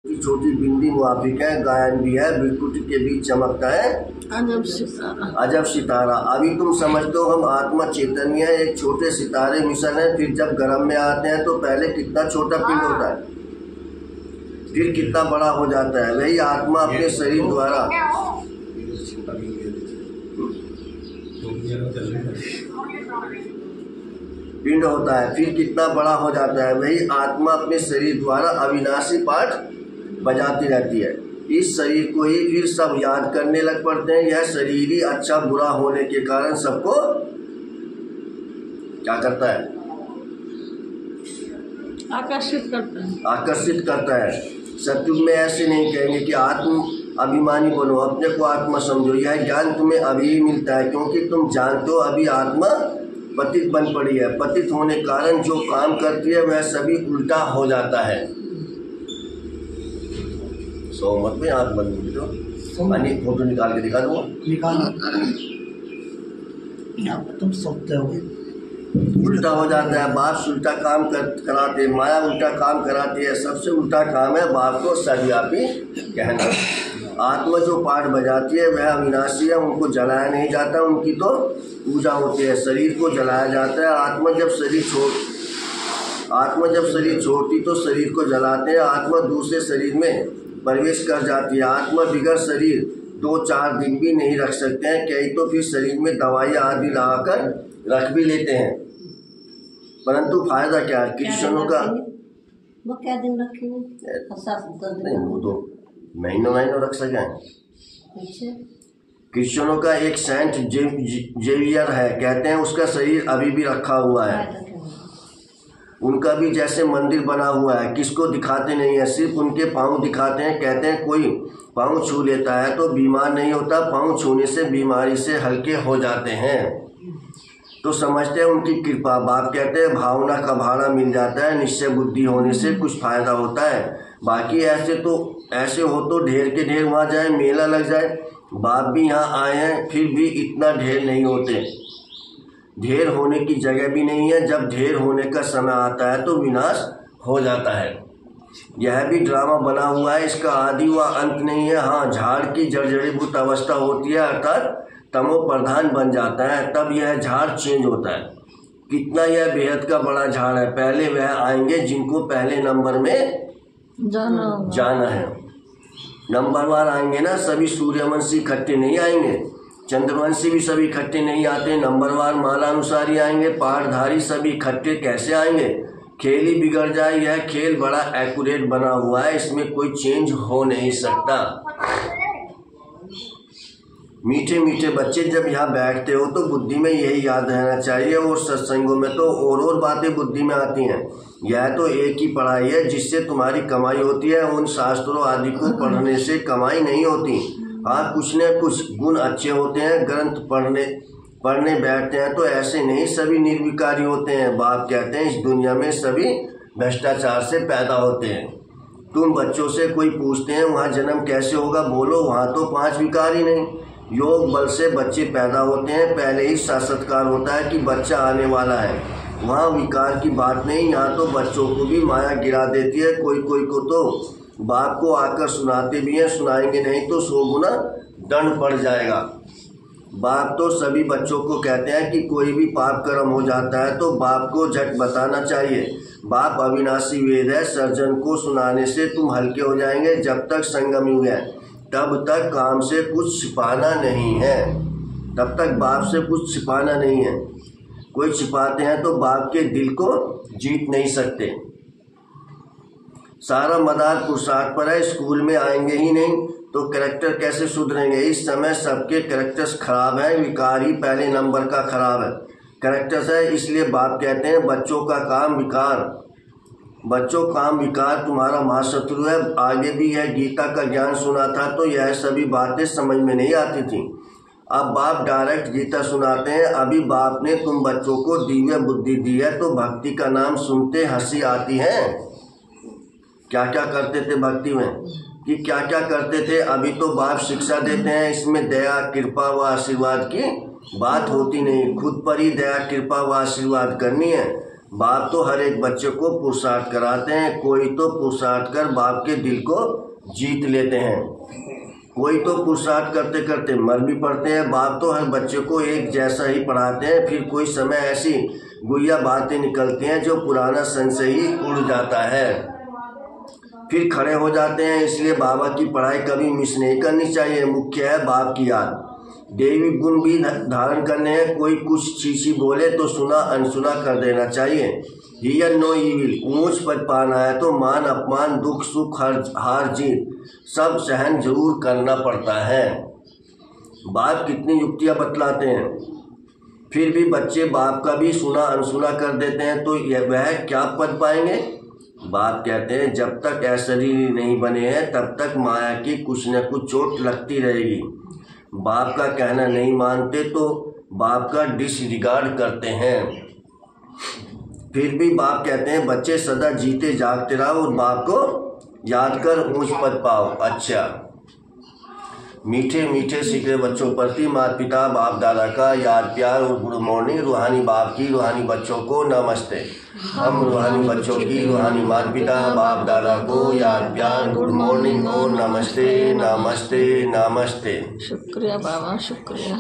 छोटी बिंदी मुआफिक है, गायन भी है, बिल्कुल के बीच चमकता है अजब सितारा। अजब सितारा। अभी तुम समझते हो हम आत्मा चैतन्य है, एक छोटे सितारे मिशन है। फिर जब गर्भ में आते हैं तो पहले कितना छोटा पिंड होता है, फिर कितना बड़ा हो जाता है। वही आत्मा अपने शरीर द्वारा पिंड होता है, फिर कितना बड़ा हो जाता है। वही आत्मा अपने शरीर द्वारा अविनाशी पाठ बजाती रहती है। इस शरीर को ही फिर सब याद करने लग पड़ते हैं। यह शरीर ही अच्छा बुरा होने के कारण सबको क्या करता है, आकर्षित करता है। सत्युग में ऐसे नहीं कहेंगे कि आत्म अभिमानी बनो, अपने को आत्मा समझो। यह ज्ञान तुम्हें अभी मिलता है क्योंकि तुम जानते हो अभी आत्मा पतित बन पड़ी है। पतित होने के कारण जो काम करती है वह सभी उल्टा हो जाता है। मत में आँख बंद दो, फोटो निकाल के दिखा दो। तुम सोते हो उल्टा हो जाता है। बाप उल्टा काम कराते, माया उल्टा काम कराती है। सबसे उल्टा काम है बाप को सर्वव्यापी कहना। आत्मा जो पाठ बजाती है वह अविनाशी है, उनको जलाया नहीं जाता, उनकी तो पूजा होती है। शरीर को जलाया जाता है। आत्मा जब शरीर छोड़ती तो शरीर को जलाते हैं। आत्मा दूसरे शरीर में प्रवेश कर जाती है। आत्मा बिगड़ शरीर 2-4 दिन भी नहीं रख सकते हैं, कई तो फिर शरीर में दवाई आदि लगाकर रख भी लेते हैं, परंतु फायदा क्या है? कृष्णों का वो क्या दिन रखेंगे? नहीं, वो तो महीनों रख सकें। कृष्णों का एक सेंट जेवियर है, कहते हैं उसका शरीर अभी भी रखा हुआ है। उनका भी जैसे मंदिर बना हुआ है, किसको दिखाते नहीं है, सिर्फ उनके पाँव दिखाते हैं। कहते हैं कोई पाँव छू लेता है तो बीमार नहीं होता, पाँव छूने से बीमारी से हल्के हो जाते हैं। तो समझते हैं उनकी कृपा। बाप कहते हैं भावना का भाड़ा मिल जाता है, निश्चय बुद्धि होने से कुछ फायदा होता है। बाकी ऐसे हो तो ढेर के ढेर वहाँ जाए, मेला लग जाए। बाप भी यहाँ आए हैं फिर भी इतना ढेर नहीं होते, ढेर होने की जगह भी नहीं है। जब ढेर होने का समय आता है तो विनाश हो जाता है। यह भी ड्रामा बना हुआ है, इसका आदि व अंत नहीं है। हाँ, झाड़ की जर्जरीभूत अवस्था होती है, अर्थात तमो प्रधान बन जाता है, तब यह झाड़ चेंज होता है। कितना यह बेहद का बड़ा झाड़ है। पहले वह आएंगे जिनको पहले नंबर में जाना है। नंबरवार आएंगे ना, सभी सूर्यवंशी इकट्ठे नहीं आएंगे, चंद्रवंशी भी सभी इकट्ठे नहीं आते। नंबरवार मालानुसारी आएंगे, पाठधारी सभी इकट्ठे कैसे आएंगे? खेल ही बिगड़ जाए। यह खेल बड़ा एक्यूरेट बना हुआ है, इसमें कोई चेंज हो नहीं सकता। मीठे मीठे बच्चे जब यहाँ बैठते हो तो बुद्धि में यही याद रहना चाहिए, और सत्संगों में तो और बातें बुद्धि में आती हैं। यह तो एक ही पढ़ाई है जिससे तुम्हारी कमाई होती है, उन शास्त्रों आदि को पढ़ने से कमाई नहीं होती। हाँ, कुछ न कुछ गुण अच्छे होते हैं। ग्रंथ पढ़ने बैठते हैं तो ऐसे नहीं सभी निर्विकारी होते हैं। बाप कहते हैं इस दुनिया में सभी भ्रष्टाचार से पैदा होते हैं। तुम बच्चों से कोई पूछते हैं वहाँ जन्म कैसे होगा, बोलो वहाँ तो 5 विकार ही नहीं। योग बल से बच्चे पैदा होते हैं, पहले ही साक्षात्कार होता है कि बच्चा आने वाला है। वहाँ विकार की बात नहीं, यहाँ तो बच्चों को भी माया गिरा देती है। कोई को तो बाप को आकर सुनाते भी हैं, सुनाएंगे नहीं तो 100 गुना दंड पड़ जाएगा। बाप तो सभी बच्चों को कहते हैं कि कोई भी पाप कर्म हो जाता है तो बाप को झट बताना चाहिए। बाप अविनाशी वेद है, सर्जन को सुनाने से तुम हल्के हो जाएंगे। जब तक संगम युग है तब तक काम से कुछ छिपाना नहीं है, तब तक बाप से कुछ छिपाना नहीं है। कोई छिपाते हैं तो बाप के दिल को जीत नहीं सकते। सारा मदार पुरुषार्थ पर है, स्कूल में आएंगे ही नहीं तो कैरेक्टर कैसे सुधरेंगे? इस समय सबके कैरेक्टर्स खराब हैं, विकार ही पहले नंबर का खराब है। कैरेक्टर्स है, इसलिए बाप कहते हैं बच्चों का काम विकार तुम्हारा महाशत्रु है। आगे भी यह गीता का ज्ञान सुना था तो यह सभी बातें समझ में नहीं आती थी। अब बाप डायरेक्ट गीता सुनाते हैं। अभी बाप ने तुम बच्चों को दिव्य बुद्धि दी है तो भक्ति का नाम सुनते हंसी आती है। क्या क्या करते थे भक्ति में, कि क्या क्या करते थे। अभी तो बाप शिक्षा देते हैं, इसमें दया कृपा व आशीर्वाद की बात होती नहीं। खुद पर ही दया कृपा व आशीर्वाद करनी है। बाप तो हर एक बच्चे को पुरुषार्थ कराते हैं, कोई तो पुरुषार्थ कर बाप के दिल को जीत लेते हैं, कोई तो पुरुषार्थ करते करते मर भी पड़ते हैं। बाप तो हर बच्चे को एक जैसा ही पढ़ाते हैं, फिर कोई समय ऐसी गुइया बातें निकलती हैं जो पुराना संशय ही उड़ जाता है, फिर खड़े हो जाते हैं। इसलिए बाबा की पढ़ाई कभी मिस नहीं करनी चाहिए। मुख्य है बाप की याद। देवी गुण भी धारण करने हैं, कोई कुछ चीची बोले तो सुना अनसुना कर देना चाहिए। हियर नो ईविल, ऊंच पद पाना है तो मान अपमान दुख सुख हार जीत सब सहन जरूर करना पड़ता है। बाप कितनी युक्तियाँ बतलाते हैं, फिर भी बच्चे बाप का भी सुना अनसुना कर देते हैं, तो वह क्या पद पाएंगे। बाप कहते हैं जब तक अशरीरी नहीं बने हैं तब तक माया की कुछ न कुछ चोट लगती रहेगी। बाप का कहना नहीं मानते तो बाप का डिसरिगार्ड करते हैं, फिर भी बाप कहते हैं बच्चे सदा जीते जागते रहो और बाप को याद कर ऊंच पद पाओ। अच्छा, मीठे मीठे सीखरे बच्चों प्रति माता पिता बाप दादा का याद प्यार और गुड मॉर्निंग। रूहानी बाप की रूहानी बच्चों को नमस्ते। हम रूहानी बच्चों की रूहानी माता पिता बाप दादा को याद प्यार गुड मॉर्निंग और नमस्ते नमस्ते नमस्ते। शुक्रिया बाबा, शुक्रिया।